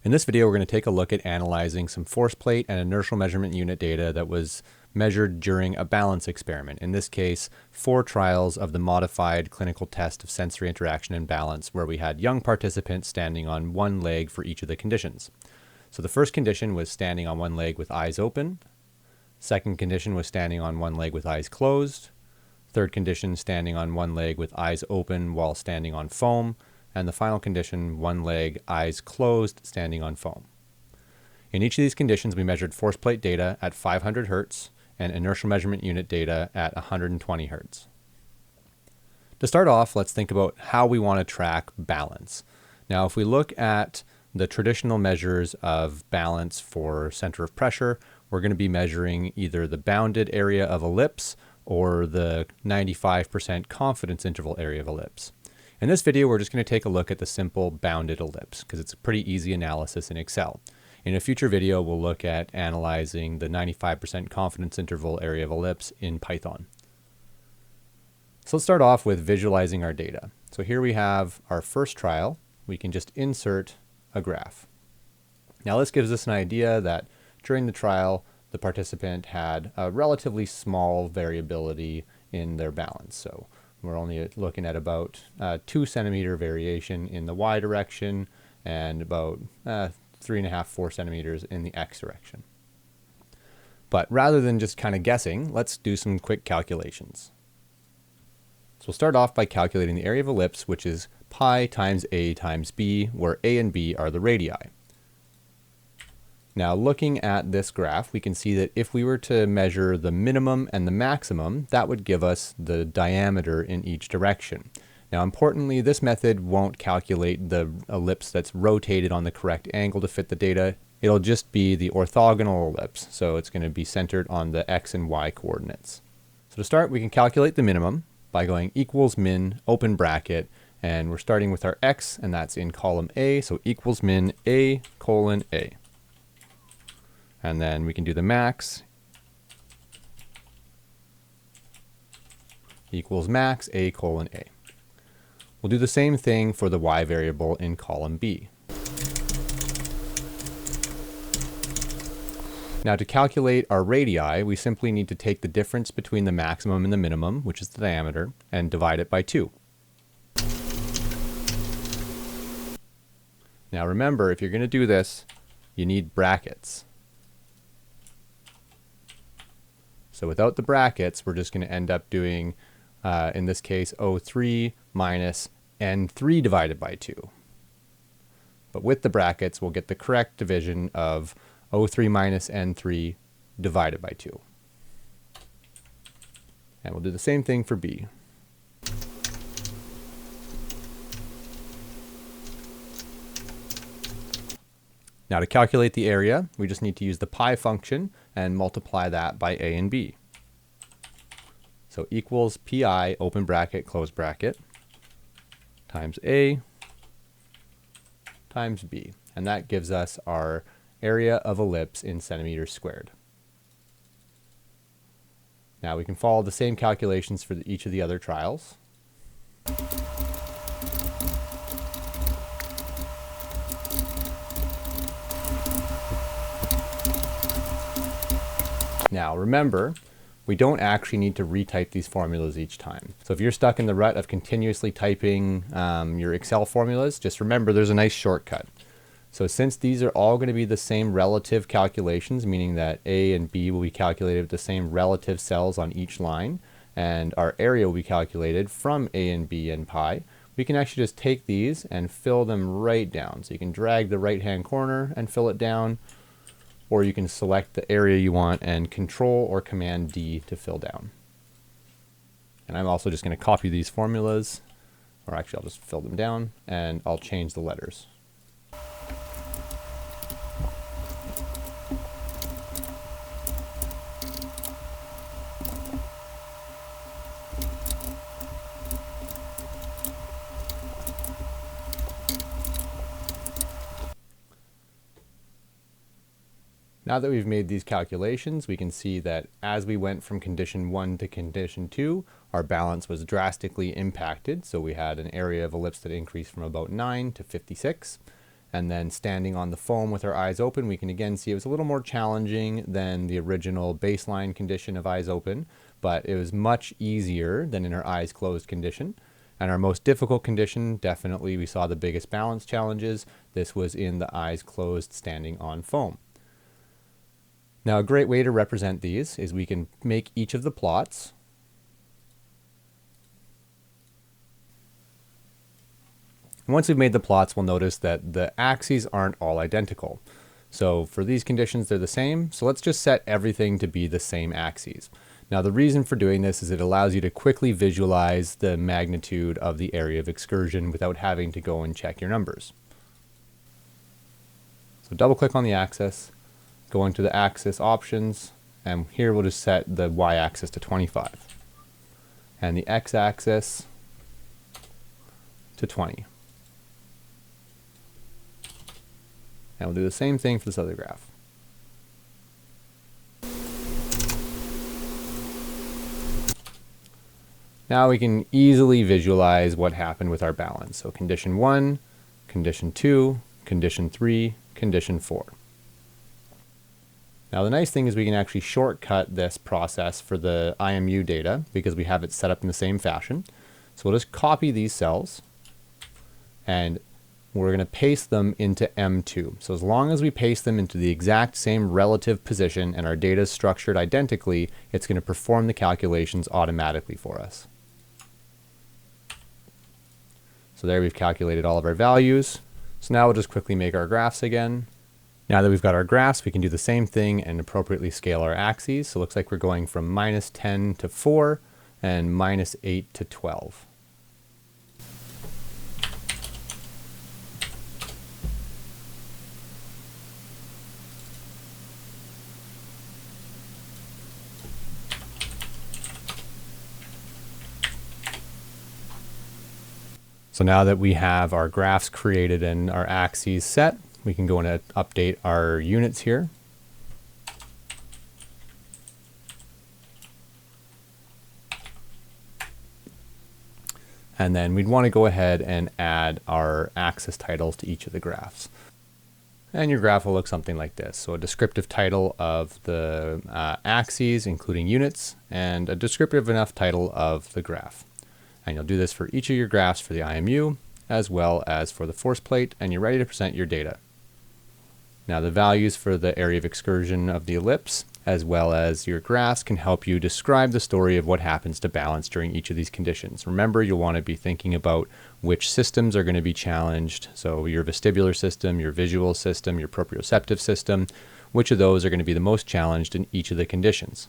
In this video, we're going to take a look at analyzing some force plate and inertial measurement unit data that was measured during a balance experiment. In this case, 4 trials of the modified clinical test of sensory interaction and balance, where we had young participants standing on one leg for each of the conditions. So the first condition was standing on one leg with eyes open. Second condition was standing on one leg with eyes closed. Third condition, standing on one leg with eyes open while standing on foam. And the final condition, one leg, eyes closed, standing on foam. In each of these conditions, we measured force plate data at 500 Hertz and inertial measurement unit data at 120 Hertz. To start off, let's think about how we want to track balance. Now, if we look at the traditional measures of balance for center of pressure, we're going to be measuring either the bounded area of ellipse or the 95% confidence interval area of ellipse. In this video, we're just going to take a look at the simple bounded ellipse because it's a pretty easy analysis in Excel. In a future video, we'll look at analyzing the 95% confidence interval area of ellipse in Python. So let's start off with visualizing our data. So here we have our first trial. We can just insert a graph. Now this gives us an idea that during the trial, the participant had a relatively small variability in their balance. So we're only looking at about 2 centimeter variation in the y direction and about 3.5, 4 centimeters in the x direction. But rather than just kind of guessing, let's do some quick calculations. So we'll start off by calculating the area of ellipse, which is pi times a times b, where a and b are the radii. Now looking at this graph, we can see that if we were to measure the minimum and the maximum, that would give us the diameter in each direction. Now importantly, this method won't calculate the ellipse that's rotated on the correct angle to fit the data. It'll just be the orthogonal ellipse, so it's going to be centered on the x and y coordinates. So to start, we can calculate the minimum by going equals min, open bracket, and we're starting with our x, and that's in column A, so equals min a colon a. And then we can do the max equals max a colon a. We'll do the same thing for the y variable in column B. Now to calculate our radii, we simply need to take the difference between the maximum and the minimum, which is the diameter, and divide it by 2. Now remember, if you're going to do this, you need brackets. So without the brackets, we're just going to end up doing, in this case, O3 minus N3 divided by 2. But with the brackets, we'll get the correct division of O3 minus N3 divided by 2. And we'll do the same thing for B. Now to calculate the area, we just need to use the pi function and multiply that by a and b. So equals pi, open bracket, close bracket, times a times b. And that gives us our area of ellipse in centimeters squared. Now we can follow the same calculations for each of the other trials. Now remember, we don't actually need to retype these formulas each time. So if you're stuck in the rut of continuously typing your Excel formulas, just remember there's a nice shortcut. So since these are all going to be the same relative calculations, meaning that A and B will be calculated with the same relative cells on each line, and our area will be calculated from A and B and pi, we can actually just take these and fill them right down. So you can drag the right-hand corner and fill it down, or you can select the area you want and Control or Command D to fill down. And I'm also just going to copy these formulas, or actually I'll just fill them down, and I'll change the letters. Now that we've made these calculations, we can see that as we went from condition 1 to condition 2, our balance was drastically impacted. So we had an area of ellipse that increased from about 9 to 56. And then standing on the foam with our eyes open, we can again see it was a little more challenging than the original baseline condition of eyes open, but it was much easier than in our eyes closed condition. And our most difficult condition, definitely we saw the biggest balance challenges. This was in the eyes closed standing on foam. Now a great way to represent these is we can make each of the plots. Once we've made the plots, we'll notice that the axes aren't all identical. So for these conditions, they're the same. So let's just set everything to be the same axes. Now the reason for doing this is it allows you to quickly visualize the magnitude of the area of excursion without having to go and check your numbers. So double click on the axis, go into the axis options, and here we'll just set the y-axis to 25 and the x-axis to 20. And we'll do the same thing for this other graph. Now we can easily visualize what happened with our balance. So condition 1, condition 2, condition 3, condition 4. Now the nice thing is we can actually shortcut this process for the IMU data because we have it set up in the same fashion. So we'll just copy these cells and we're going to paste them into M2. So as long as we paste them into the exact same relative position and our data is structured identically, it's going to perform the calculations automatically for us. So there we've calculated all of our values. So now we'll just quickly make our graphs again. Now that we've got our graphs, we can do the same thing and appropriately scale our axes. So it looks like we're going from -10 to 4 and -8 to 12. So now that we have our graphs created and our axes set, we can go and update our units here. And then we'd want to go ahead and add our axis titles to each of the graphs. And your graph will look something like this. So a descriptive title of the axes, including units, and a descriptive enough title of the graph. And you'll do this for each of your graphs for the IMU, as well as for the force plate, and you're ready to present your data. Now the values for the area of excursion of the ellipse, as well as your graphs, can help you describe the story of what happens to balance during each of these conditions. Remember, you'll want to be thinking about which systems are going to be challenged. So your vestibular system, your visual system, your proprioceptive system, which of those are going to be the most challenged in each of the conditions.